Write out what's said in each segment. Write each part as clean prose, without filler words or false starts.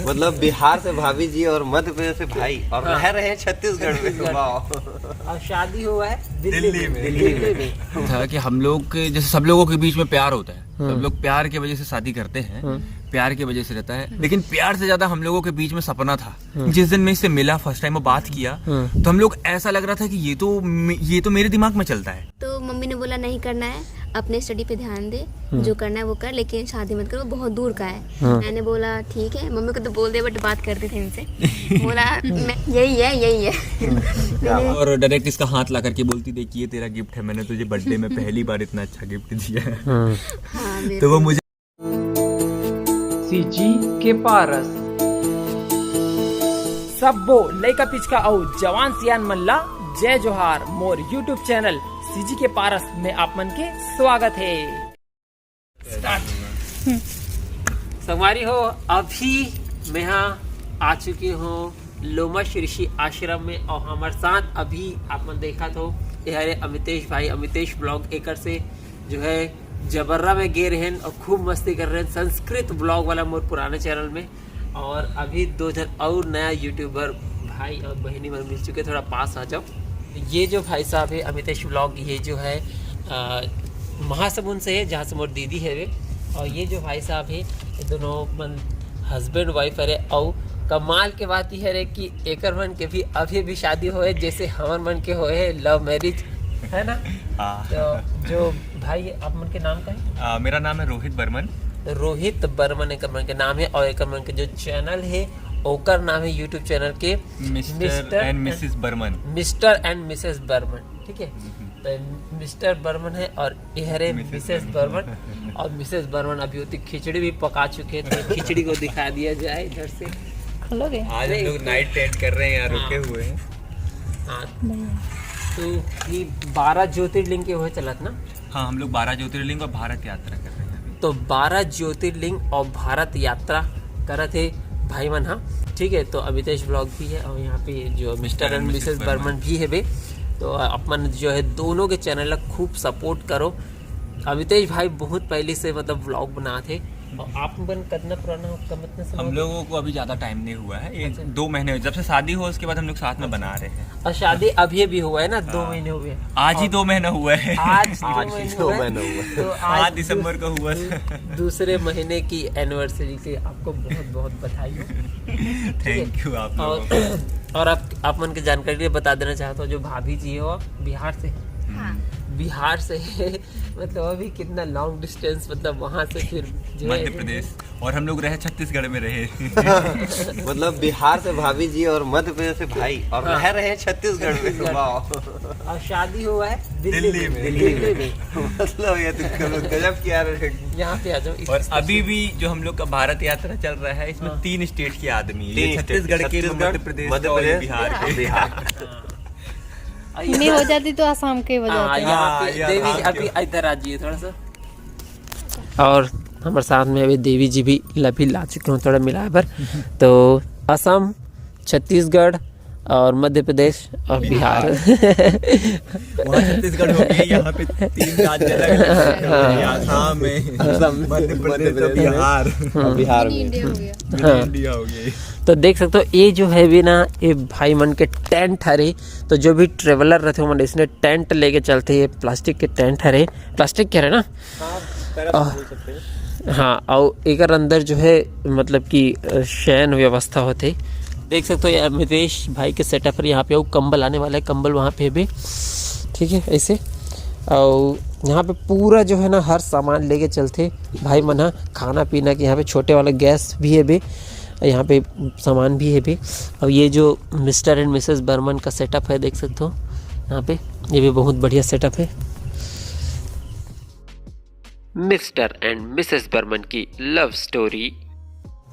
मतलब बिहार से भाभी जी और मध्य प्रदेश से भाई और रह रहे हैं छत्तीसगढ़ में। और शादी हुआ है दिल्ली में। था कि हम लोग के जैसे सब लोगों के बीच में प्यार होता है, सब लोग प्यार की वजह से शादी करते हैं, प्यार की वजह से रहता है, लेकिन प्यार से ज्यादा हम लोगों के बीच में सपना था। जिस दिन मैं इससे मिला, फर्स्ट टाइम वो बात किया, तो हम लोग ऐसा लग रहा था कि ये तो मेरे दिमाग में चलता है। तो मम्मी ने बोला नहीं करना है, अपने स्टडी पे ध्यान दे, जो करना है वो कर, लेकिन शादी मत कर, वो बहुत दूर का है। मैंने बोला ठीक है, मम्मी को तो बोल दे, बट बात करती थी इनसे। बोला यही है। और डायरेक्ट इसका हाथ ला करके बोलती, देखिए तेरा गिफ्ट है, मैंने तुझे बर्थडे में पहली बार इतना अच्छा गिफ्ट दिया है। तो वो मुझे सीजी के पारस सबो लइका पिचका और जवान सियान मल्ला जय जोहार मोर यूट्यूब चैनल सीजी के पारस में आप मन के स्वागत है। संगवारी हो, अभी मैं यहाँ आ चुकी हूँ लोमश ऋषि आश्रम में, और हमारे साथ अभी आप मन देखा तो ये अमितेश भाई, अमितेश ब्लॉग एकर से जो है जबर्रा में गे रहे हैं और खूब मस्ती कर रहे हैं संस्कृत ब्लॉग वाला मोर पुराने चैनल में। और अभी 2 जन और नया यूट्यूबर भाई और बहनी मन मिल चुके, थोड़ा पास आ जाओ। ये जो भाई साहब है अमितेश ब्लॉग, ये जो है महासमुंद से है, जहाँ से मोर दीदी है वे। और ये जो भाई साहब है ये दोनों मन हस्बैंड वाइफ है। और कमाल के बात यह है कि एकर मन के भी अभी भी शादी होए, जैसे हमर मन के होए लव मैरिज है ना। तो जो भाई आप मन के नाम का है? मेरा नाम है रोहित बर्मन। रोहित बर्मन एक मन के नाम है, और एक मन के जो चैनल है ओकर नाम है यूट्यूब चैनल के mister and missus Burman. Mister and missus Burman, ठीक है। तो मिस्टर बर्मन है और यह है मिसेस बर्मन। और मिसेस बर्मन अभी होती खिचड़ी भी पका चुके थे, खिचड़ी को दिखा दिया जाए इधर से। आज हम लोग नाइट टेंट कर रहे हैं, यहाँ रुके हुए हैं। हाँ, तो ये 12 ज्योतिर्लिंग के हुए चलत ना। हाँ, हम लोग 12 ज्योतिर्लिंग और भारत यात्रा कर रहे हैं। तो 12 ज्योतिर्लिंग और भारत यात्रा करत है भाई मन। हाँ ठीक है। तो अमितेश ब्लॉग भी है, और यहाँ पे जो मिस्टर एंड मिसेस बर्मन भी है बे। तो अपन जो है दोनों के चैनल खूब सपोर्ट करो। अमितेश भाई बहुत पहले से मतलब व्लॉग बनाते, और आप बन कितना पुराना आपका मतलब समय? हम लोगों को अभी ज्यादा टाइम नहीं हुआ है, 2 महीने जब से शादी हुआ उसके बाद हम लोग साथ में बना रहे हैं। और शादी अभी भी हुआ है ना, 2 महीने हुए। आज ही 2 महीना हुआ है। आज 2 महीने हुआ। तो आज दिसंबर को हुआ। दूसरे महीने की एनिवर्सरी के आपको बहुत बहुत बधाई हो। थैंक यू आप लोगों। और आप मन की जानकारी बता देना चाहता हूँ, जो भाभी जी हो बिहार से, बिहार से मतलब अभी कितना लॉन्ग डिस्टेंस, मतलब वहाँ से फिर मध्य प्रदेश, और हम लोग रहे छत्तीसगढ़ में रहे। मतलब बिहार से भाभी जी और मध्य प्रदेश से भाई और रह रहे हैं छत्तीसगढ़ में। और शादी हुआ है दिल्ली में। मतलब ये तो गजब किया रे। यहाँ पे आ जाओ। और अभी भी जो हम लोग का भारत यात्रा चल रहा है, इसमें 3 स्टेट के आदमी, छत्तीसगढ़ के, मध्य प्रदेश बिहार के। नहीं हो जाती तो आसाम के वजह से। यहाँ पे देवी अभी इधर आ जाइए थोड़ा सा। और हमारे साथ में अभी देवी जी भी ला चुके हैं, थोड़ा मिला पर। तो असम, छत्तीसगढ़ और मध्य प्रदेश और बिहार। वहाँ छत्तीसगढ़ हो गई, यहाँ पे 3 राज्य अलग हैं, आसाम में, मध्य प्रदेश और बिहार में इंडिया हो गया। तो देख सकते हो ये जो है भी ना, ये भाई मन के टेंट हरे। तो जो भी ट्रेवलर रहते हो इसने टेंट लेके चलते हैं, प्लास्टिक के टेंट हरे, प्लास्टिक कह रहे ना। हाँ, और एक अंदर जो है मतलब कि शयन व्यवस्था होते। देख सकते हो ये अमितेश भाई के सेटअप पर यहाँ पे वो कंबल आने वाला है, कंबल वहाँ पे भी, ठीक है ऐसे। और यहाँ पे पूरा जो है ना हर सामान लेके चलते भाई मना, खाना पीना के यहाँ पे छोटे वाला गैस भी है भी, यहाँ पे सामान भी है भी। और ये जो मिस्टर एंड मिसेस बर्मन का सेटअप है देख सकते हो यहाँ पे, ये भी बहुत बढ़िया सेटअप है। मिस्टर एंड मिसेस बर्मन की लव स्टोरी।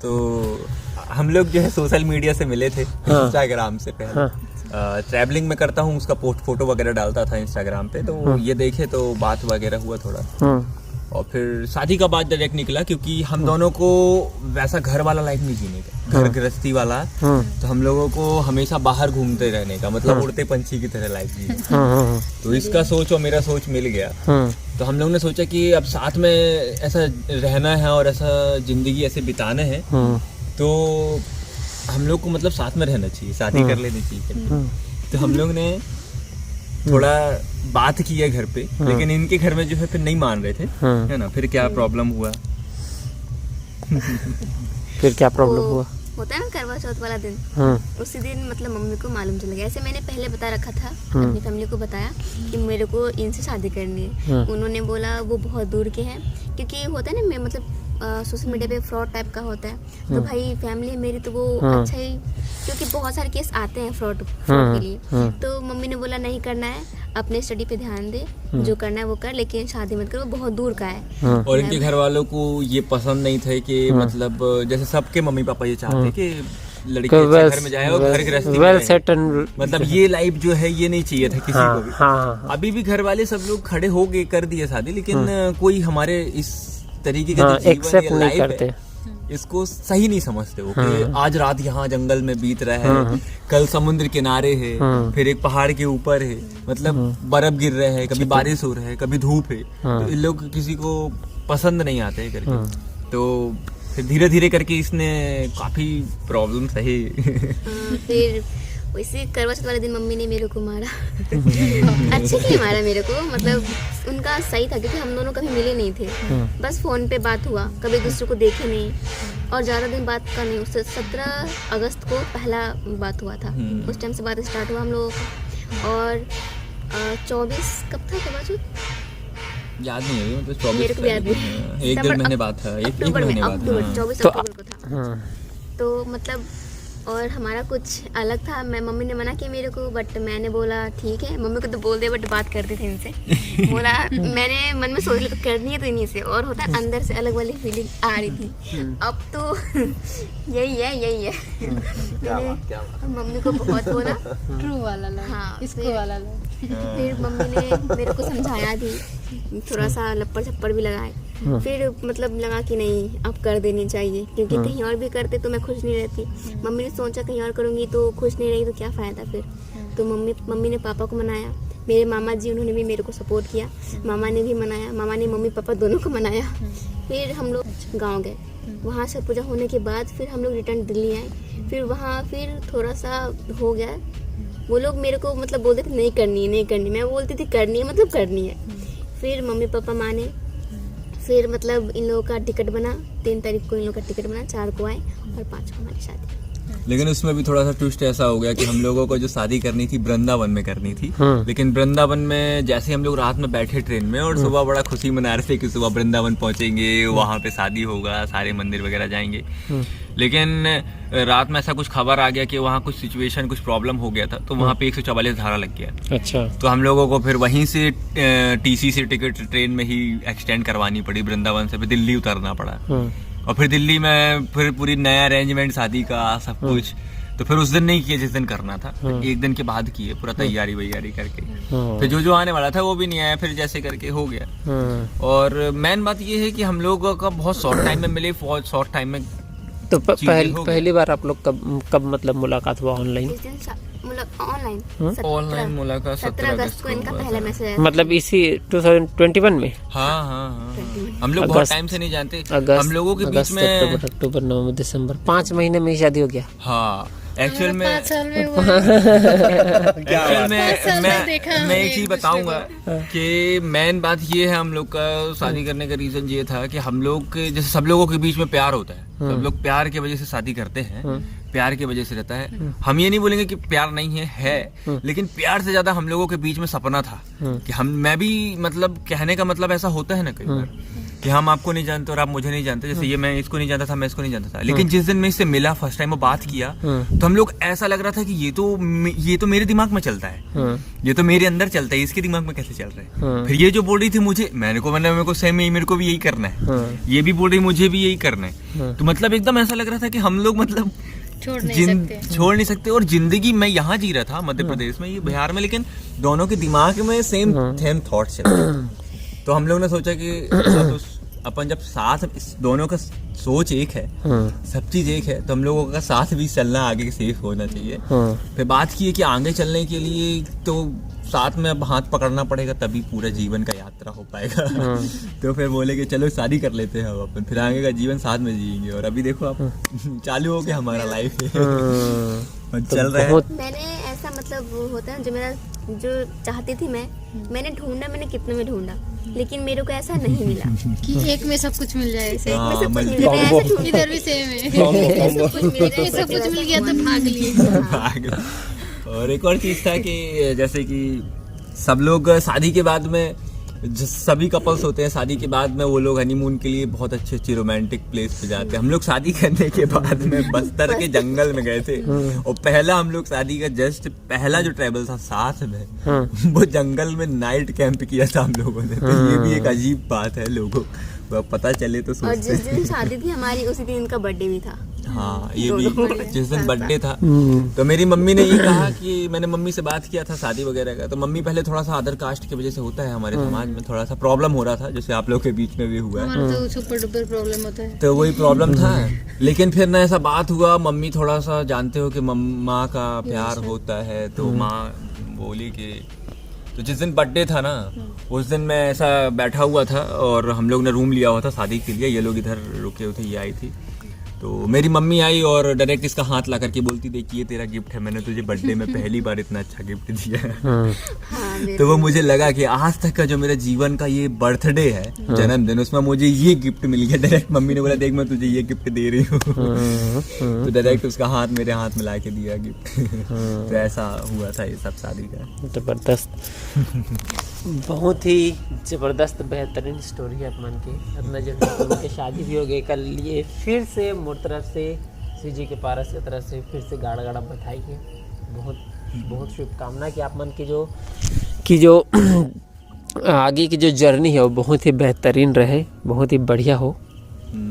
तो हम लोग जो है सोशल मीडिया से मिले थे, इंस्टाग्राम से पहले। ट्रैवलिंग में करता हूँ, उसका फोटो वगैरह डालता था इंस्टाग्राम पे, तो ये देखे तो बात वगैरह हुआ थोड़ा। और फिर शादी का बात डायरेक्ट निकला, क्योंकि हम दोनों को वैसा घर वाला लाइफ नहीं जीने का, घर गृहस्थी वाला। तो हम लोगों को हमेशा बाहर घूमते रहने का, मतलब उड़ते पंछी की तरह लाइफ जीने। तो इसका सोच और मेरा सोच मिल गया। तो हम लोगों ने सोचा कि अब साथ में ऐसा रहना है और ऐसा जिंदगी ऐसे बिताने हैं, तो हम लोग को मतलब साथ में रहना चाहिए, शादी कर लेनी चाहिए। तो हम लोग ने थोड़ा बात की है घर पे, लेकिन इनके घर में जो है फिर नहीं मान रहे थे, है ना। फिर क्या प्रॉब्लम हुआ? फिर क्या प्रॉब्लम हुआ? होता है ना करवा चौथ वाला दिन, उसी दिन मतलब मम्मी को मालूम चल गया। ऐसे मैंने पहले बता रखा था, अपनी फैमिली को बताया कि मेरे को इनसे शादी करनी है। उन्होंने बोला वो बहुत दूर के हैं, क्योंकि होता है ना, मैं मतलब सोशल मीडिया पे फ्रॉड टाइप का होता है, तो भाई फैमिली है मेरी तो वो अच्छा ही, क्योंकि बहुत सारे केस आते हैं फ्रॉड के लिए। तो मम्मी ने बोला नहीं करना है, अपने स्टडी पे ध्यान दे, जो करना है वो कर, लेकिन शादी मत कर, वो बहुत दूर का है। और इनके घर वालों को ये पसंद नहीं था कि मतलब जैसे सबके मम्मी पापा ये चाहते कि लड़की अच्छे घर में जाए और घर गृहस्थी वेल में सेट रहे। एंड मतलब ये लाइफ जो है ये नहीं चाहिए था किसी को भी। हाँ। अभी भी घर वाले सब लोग खड़े हो गए, कर दिए शादी, लेकिन कोई हमारे इस तरीके का जो जीवन एक्सेप्ट या नहीं लाइफ करते, है इसको सही नहीं समझते हो कि आज रात यहाँ जंगल में बीत रहा है, कल समुद्र किनारे है, फिर एक पहाड़ के ऊपर है, मतलब बर्फ गिर रहा है, कभी बारिश हो रहा है, कभी धूप है। तो इन लोग किसी को पसंद नहीं आते हैं करके। तो फिर धीरे धीरे करके इसने काफी प्रॉब्लम सही। फिर वैसे करवा चौथ वाले दिन मम्मी ने मेरे को मारा। अच्छे के लिए मारा मेरे को, मतलब उनका सही था, क्योंकि हम दोनों कभी मिले नहीं थे, बस फोन पे बात हुआ, कभी दूसरे को देखे नहीं, और ज़्यादा दिन बात का नहीं। उससे 17 अगस्त को पहला बात हुआ था, उस टाइम से बात स्टार्ट हुआ हम लोगों का। और 24 कब था करवा चौथ? याद नहीं है, मतलब 24 मेरे को भी याद नहीं। एक डेढ़ महीने बाद था, एक महीने बाद था। 24 अक्टूबर को था। तो मतलब और हमारा कुछ अलग था। मैं मम्मी ने मना किया मेरे को, बट मैंने बोला ठीक है, मम्मी को तो बोल दे, बट बात करते थे इनसे। बोला मैंने मन में सोच लिया तो करनी है तो इन्हीं से, और होता है अंदर से अलग वाली फीलिंग आ रही थी। अब तो यही है। मैंने मम्मी को बहुत बोला, ट्रू वाला लव, हाँ, इसको वाला लव। फिर मम्मी ने मेरे को समझाया भी, थोड़ा सा लप्पड़ छप्पड़ भी लगाए। फिर मतलब लगा कि नहीं अब कर देनी चाहिए, क्योंकि कहीं और भी करते तो मैं खुश नहीं रहती। मम्मी ने सोचा कहीं और करूँगी तो खुश नहीं रही तो क्या फ़ायदा फिर। तो मम्मी ने पापा को मनाया, मेरे मामा जी उन्होंने भी मेरे को सपोर्ट किया, मामा ने भी मनाया, मामा ने मम्मी पापा दोनों को मनाया। फिर हम लोग गाँव गए, वहाँ से पूजा होने के बाद फिर हम लोग रिटर्न दिल्ली आए। फिर वहाँ फिर थोड़ा सा हो गया, वो लोग मेरे को मतलब बोलते थे नहीं करनी, मैं बोलती थी करनी है, मतलब करनी है। फिर मम्मी पापा माने, फिर मतलब इन लोगों का टिकट बना, 3 तारीख को इन लोगों का टिकट बना, 4 को आए और 5 को हमारी शादी। लेकिन उसमें भी थोड़ा सा ट्विस्ट ऐसा हो गया कि हम लोगों को जो शादी करनी थी वृंदावन में करनी थी, लेकिन वृंदावन में जैसे हम लोग रात में बैठे ट्रेन में और सुबह बड़ा खुशी मना रहे थे कि सुबह वृंदावन पहुंचेंगे, वहाँ पे शादी होगा, सारे मंदिर वगैरह जाएंगे। लेकिन रात में ऐसा कुछ खबर आ गया कि वहाँ कुछ सिचुएशन, कुछ प्रॉब्लम हो गया था, तो वहाँ पे 144 धारा लग गया। अच्छा। तो हम लोगों को फिर वहीं से टीसी से टिकट ट्रेन में ही एक्सटेंड करवानी पड़ी, वृंदावन से फिर दिल्ली उतरना पड़ा। और फिर दिल्ली में फिर पूरी नया अरेंजमेंट शादी का सब कुछ, तो फिर उस दिन नहीं किया जिस दिन करना था, एक दिन के बाद किए पूरा तैयारी वैयारी करके। फिर जो आने वाला था वो भी नहीं आया, फिर जैसे करके हो गया। और मेन बात ये है कि हम लोगों का बहुत शॉर्ट टाइम में मिले, शॉर्ट टाइम में। तो पहली बार आप लोग कब मतलब मुलाकात हुआ ऑनलाइन? ऑनलाइन मुलाकात 17 अगस्त को इनका पहला मैसेज आया। मतलब इसी 2021 में? हाँ। हम लोग बहुत टाइम से नहीं जानते, हम लोगों के बीच में अक्टूबर, नवंबर, दिसंबर 5 महीने में ही शादी हो गया। हाँ, एक्चुअल में 5 साल में मैं एक चीज बताऊंगा कि मेन बात ये है, हम लोग का शादी करने का रीजन ये था कि हम लोग जैसे सब लोगों के बीच में प्यार होता है, सब लोग प्यार की वजह से शादी करते हैं, प्यार की वजह से रहता है। हम ये नहीं बोलेंगे कि प्यार नहीं है, लेकिन प्यार से ज्यादा हम लोगों के बीच में सपना था कि मैं भी, मतलब कहने का मतलब ऐसा होता है ना कई बार कि हम आपको नहीं जानते और आप मुझे नहीं जानते, जैसे ये मैं इसको नहीं जानता था, मैं इसको नहीं जानता था, लेकिन जिस दिन मैं इससे मिला फर्स्ट टाइम और बात किया, तो हम लोग ऐसा लग रहा था कि ये तो मेरे दिमाग में चलता है, ये तो मेरे अंदर चलता है, इसके दिमाग में कैसे चल रहा है। फिर ये जो बोल रही थी मुझे, मेरे को सेम मेरे को भी यही करना है, ये भी बोल रही मुझे भी यही करना है। तो मतलब एकदम ऐसा लग रहा था कि हम लोग मतलब छोड़ नहीं सकते। और जिंदगी मैं यहाँ जी रहा था मध्य प्रदेश में, ये बिहार में, लेकिन दोनों के दिमाग में सेम थॉट चल रहे। तो हम लोग ने सोचा कि अपन जब साथ दोनों का सोच एक है, सब चीज एक है, तो हम लोगों का साथ भी चलना आगे सेफ होना चाहिए। फिर बात की है कि आगे चलने के लिए तो साथ में अब हाथ पकड़ना पड़ेगा, तभी पूरा जीवन का यात्रा हो पाएगा। तो फिर बोले कि चलो शादी कर लेते हैं अपन, फिर आगे का जीवन साथ में जिएंगे। और अभी देखो आप चालू हो गया हमारा लाइफ चल रहा है। मैंने ऐसा मतलब वो होता है जो चाहती थी मैंने ढूंढा, मैंने कितने में ढूंढा, लेकिन मेरे को ऐसा नहीं मिला कि एक में सब कुछ मिल जाए। एक में सब कुछ मिल गया, मैं ऐसे ढूंढी। इधर भी सेम है, सब कुछ मिल गया तो भाग लिए। और एक और चीज था कि जैसे कि सब लोग शादी के बाद में, सभी कपल्स होते हैं शादी के बाद में, वो लोग हनीमून के लिए बहुत अच्छी रोमांटिक प्लेस पे जाते हैं। हम लोग शादी करने के बाद में बस्तर के जंगल में गए थे, और पहला हम लोग शादी का जस्ट पहला जो ट्रैवल था साथ में, वो जंगल में नाइट कैंप किया था हम लोगों ने। तो ये भी एक अजीब बात है, लोगों को पता चले तो और सोचते। जिस दिन शादी थी हमारी, उसी दिन इनका बर्थडे भी था। हाँ, ये भी जिस दिन बर्थडे था, तो मेरी मम्मी ने ये कहा कि मैंने मम्मी से बात किया था शादी वगैरह का, तो मम्मी पहले थोड़ा सा अदर कास्ट की वजह से होता है हमारे समाज में थोड़ा सा प्रॉब्लम हो रहा था, जैसे आप लोग के बीच में भी हुआ है, हमारा तो सुपर डुपर प्रॉब्लम होता है। तो वही प्रॉब्लम था। लेकिन फिर ना ऐसा बात हुआ, मम्मी थोड़ा सा जानते हो कि माँ का प्यार होता है, तो माँ बोली कि, तो जिस दिन बर्थडे था ना, उस दिन मैं ऐसा बैठा हुआ था और हम लोग ने रूम लिया हुआ था शादी के लिए, ये लोग इधर रुके हुए थे, ये आई थी, तो मेरी मम्मी आई और डायरेक्ट इसका हाथ ला करके बोलती, देखिए तेरा गिफ्ट है, मैंने तुझे बर्थडे में पहली बार इतना अच्छा गिफ्ट दिया है। तो वो मुझे लगा कि आज तक का जो मेरे जीवन का ये बर्थडे है, जन्मदिन, उसमें मुझे ये गिफ्ट मिल गया। डायरेक्ट मम्मी ने बोला, देख मैं तुझे ये गिफ्ट दे रही हूँ। तो डायरेक्ट उसका हाथ मेरे हाथ में ला के दिया गिफ्ट। तो ऐसा हुआ था ये सब शादी का। जबरदस्त, बहुत ही जबरदस्त बेहतरीन स्टोरी है अपन की। अपना जब के शादी भी हो गई, कल ये फिर से मोर तरफ से सीजी के पारस की तरफ से फिर से गाड़ा गाड़ा बधाई है। बहुत बहुत शुभकामना कि आप मन की जो आगे की जो जर्नी है वो बहुत ही बेहतरीन रहे, बहुत ही बढ़िया हो।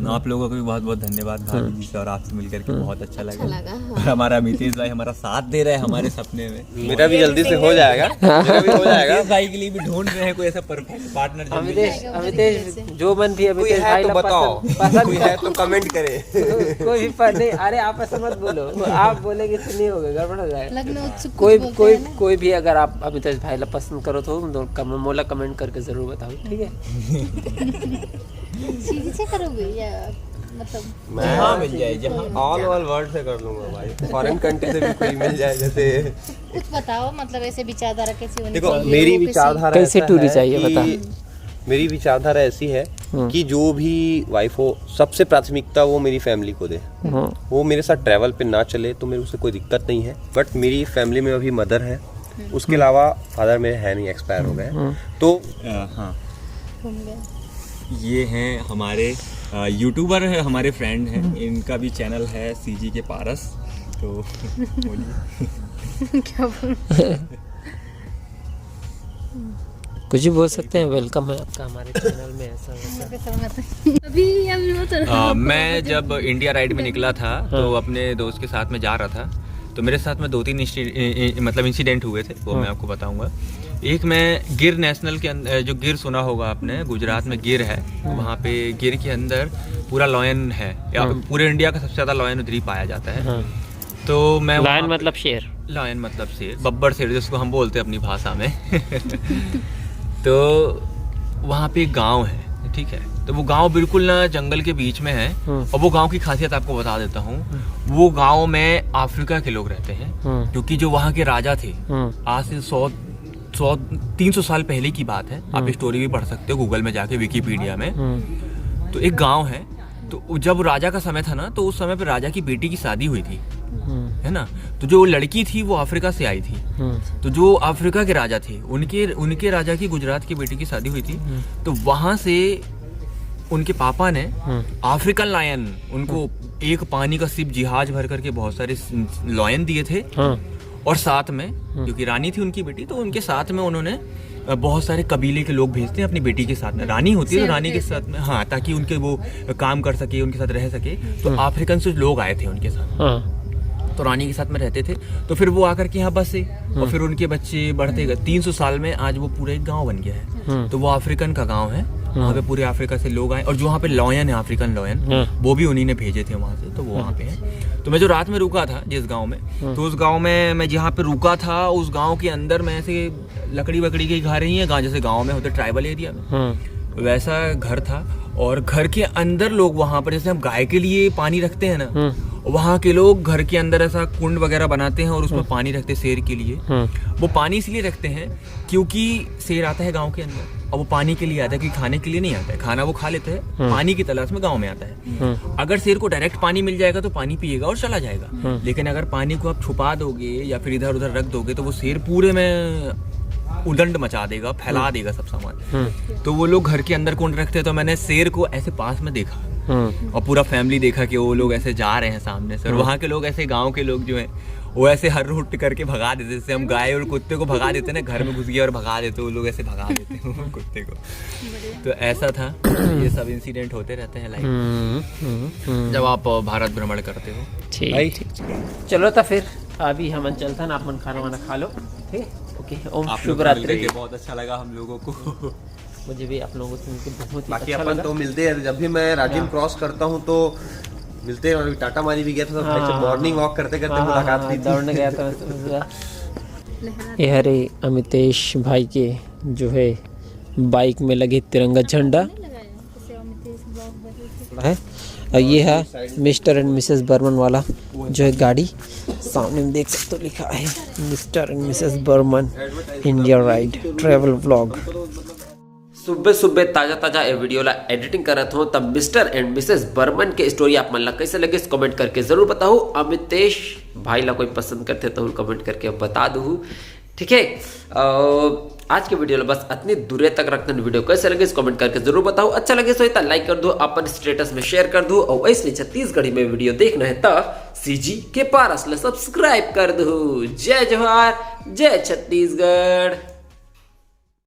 आप लोगों को भी बहुत बहुत धन्यवाद भाभी जी से, और आपसे मिलकर के बहुत अच्छा लगा। हाँ। और हमारा अमितेश भाई हमारा साथ दे रहे हैं हमारे सपने में। मेरा भी जल्दी से हो जाएगा, मेरा भी हो जाएगा। अमितेश भाई के लिए भी ढूंढ रहे हैं कोई ऐसा परफेक्ट पार्टनर। अमितेश जो मन भी कोई अमितेश है भाई तो ला बताओ, पसंद कोई है तो कमेंट करे। कोई भी पर नहीं, अरे आप ऐसा मत बोलो, आप बोलेंगे तो नहीं होगा, गड़बड़ हो जाएगा। लगना उत्सुक कोई कुछ बोलते कोई हैं ना। कोई भी अगर आप अमितेश भाई ला पसंद करो तो मोला कमेंट करके जरूर बताओ, ठीक है। सीधी से करोगे या मतलब जहाँ मिल जाए, जहाँ ऑल ओवर वर्ल्ड से कर लूंगा भाई, फॉरेन कंट्री से भी कोई मिल जाए। जैसे कुछ बताओ, मतलब ऐसे विचारधारा कैसी होनी देखो, चाहिए? मेरी लोगों की विचारधारा कैसे ऐसा टूरी है चाहिए कि- बता। मेरी विचारधारा ऐसी है कि जो भी वाइफ हो, सबसे प्राथमिकता वो मेरी फैमिली को दे। वो मेरे साथ ट्रैवल पे ना चले तो मेरे उससे कोई दिक्कत नहीं है, बट मेरी फैमिली में अभी मदर है, उसके अलावा फादर मेरे है नहीं, एक्सपायर हो गए। तो हाँ, घूम गए। ये हैं हमारे यूट्यूबर है, हमारे फ्रेंड हैं, इनका भी चैनल है सीजी के पारस। तो बोलिए क्या बोल कुछ भी बोल सकते हैं, वेलकम है आपका हमारे चैनल में। ऐसा अभी वो तो मैं जब इंडिया राइड में निकला था तो अपने दोस्त के साथ में जा रहा था, तो मेरे साथ में 2-3 मतलब इंसिडेंट हुए थे, वो मैं आपको बताऊंगा। एक मैं गिर नेशनल के अंदर, जो गिर सुना होगा आपने, गुजरात में गिर है, वहाँ पे गिर के अंदर पूरा लॉयन है, या पूरे इंडिया का सबसे ज़्यादा लॉयन उधर ही पाया जाता है। तो मैं लायन मतलब शेर, लायन मतलब शेर, बब्बर शेर जिसको हम बोलते हैं अपनी भाषा में। तो वहाँ पे एक गांव है, ठीक है, तो वो गांव बिल्कुल ना जंगल के बीच में है। और वो गांव की खासियत आपको बता देता हूँ, वो गांव में अफ्रीका के लोग रहते हैं, क्योंकि जो वहाँ के राजा थे, आज से 300 साल पहले की बात है, आप स्टोरी भी पढ़ सकते हो गूगल में जाके, विकीपीडिया में। तो एक गांव है, तो जब राजा का समय था ना, तो उस समय पे राजा की बेटी की शादी हुई थी, है ना। तो जो लड़की थी वो अफ्रीका से आई थी, तो जो अफ्रीका के राजा थे, उनके राजा की गुजरात की बेटी की शादी हुई थी। तो वहां से उनके पापा ने अफ्रीकन लायन, उनको एक पानी का सिप जहाज भर करके बहुत सारे लायन दिए थे। और साथ में, क्योंकि रानी थी उनकी बेटी, तो उनके साथ में उन्होंने बहुत सारे कबीले के लोग भेजते हैं अपनी बेटी के साथ में। रानी होती है तो रानी के साथ में, हाँ, ताकि उनके वो काम कर सके, उनके साथ रह सके। तो अफ्रीकन से लोग आए थे उनके साथ, तो रानी के साथ में रहते थे। तो फिर वो आकर के यहाँ बसे, और फिर उनके बच्चे बढ़ते गए। 300 साल में आज वो पूरा एक गांव बन गया है। तो वो अफ्रीकन का गांव है, वहाँ पे पूरे अफ्रीका से लोग आए, और जो वहाँ पे लॉयन है, अफ्रीकन लॉयन, वो भी उन्हीं ने भेजे थे वहाँ से, तो वो वहाँ पे हैं। तो मैं जो रात में रुका था जिस गांव में, तो उस गांव में मैं जहाँ पे रुका था, उस गांव के अंदर में ऐसे लकड़ी वकड़ी के घर ही है, जैसे गांव में होते ट्राइबल एरिया में, वैसा घर था। और घर के अंदर लोग वहाँ पर, जैसे हम गाय के लिए पानी रखते हैं ना, वहाँ के लोग घर के अंदर ऐसा कुंड वगैरह बनाते हैं और उसमें पानी रखते हैं शेर के लिए। वो पानी इसलिए रखते हैं क्योंकि शेर आता है गांव के अंदर, और वो पानी के लिए आता है, क्योंकि खाने के लिए नहीं आता है, खाना वो खा लेते हैं, पानी की तलाश में गांव में आता है। अगर शेर को डायरेक्ट पानी मिल जाएगा तो पानी पिएगा और चला जाएगा, लेकिन अगर पानी को आप छुपा दोगे या फिर इधर उधर रख दोगे तो वो शेर पूरे में उदंड मचा देगा, फैला देगा सब सामान। तो वो लोग घर के अंदर कुंड रखते हैं। तो मैंने शेर को ऐसे पास में देखा और पूरा फैमिली देखा कि वो लोग ऐसे जा रहे हैं सामने से, और वहाँ के लोग ऐसे, गांव के लोग जो हैं वो ऐसे हर रूट करके भगा देते, जैसे हम गाय और कुत्ते को भगा देते ना, घर में घुस गया और भगा देते, वो लोग ऐसे भगा देते हैं कुत्ते को। तो ऐसा था, ये सब इंसिडेंट होते रहते हैं लाइफ जब आप भारत भ्रमण करते हो। ठीक, चलो तो फिर अभी हम चलता ना, अपन खाना वाना खा लो, ठीक है? ओके, ओम शुभ रात्रि। बहुत अच्छा लगा हम लोगों को। मुझे भी आप लोगों से मिलकर बहुत ही बाकी अच्छा अपन लगा। तो मिलते हैं, जब भी मैं राजिम क्रॉस करता हूँ तो मिलते हैं। और टाटा मारी भी गया था, भाई से मॉर्निंग वॉक करते करते मुलाकात हुई थी। दौड़ने गया था। ये हरे अमितेश भाई के जो है बाइक में लगे तिरंगा झंडा है, और ये है मिस्टर एंड मिसेस बर्मन वाला जो है गाड़ी, सामने में देख सकते हो लिखा है mister and missus Burman India ride travel vlog. सुबह सुबह ताजा ताजा ए वीडियो ला एडिटिंग करत हो, तब मिस्टर एंड मिसेस बर्मन के स्टोरी आप मन ला कैसे लगे कमेंट करके जरूर बताओ। अमितेश भाई ला कोई पसंद करते तो कमेंट करके बता दू, ठीक है? आज के वीडियो ला बस इतनी दूर तक रखते हैं। वीडियो कैसे लगे कमेंट करके जरूर बताओ। अच्छा लगे तो लाइक कर दो, अपन स्टेटस में शेयर कर दो, और वैसे छत्तीसगढ़ी में वीडियो देखना है तो सीजी के पारस ला सब्सक्राइब कर दो। जय जवाहर, जय छत्तीसगढ़।